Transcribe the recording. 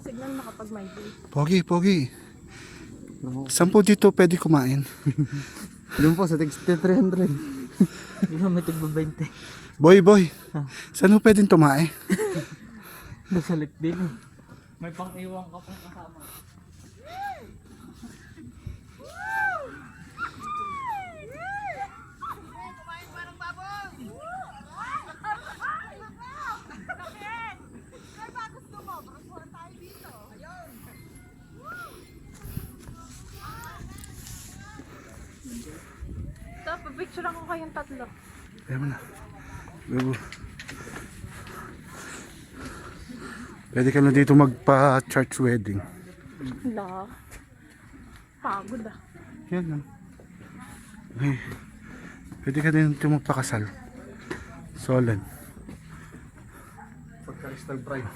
signal na kapag may day. Pogi. Saan po dito pwede kumain? Doon po sa Texte 300. Hindi na may tigba 20. Boy. Saan po pwedeng tumae? Doon sa Litbin. May pang-iwan ka pang kasama. Tapos picture ako kayong tatlo. Kaya mo na. Go. Pwede ka na dito magpa-church wedding. La. Pagod ah. Yan lang. Okay. Pwede ka din dito magpakasal. Solan. Pagka-crystal bride.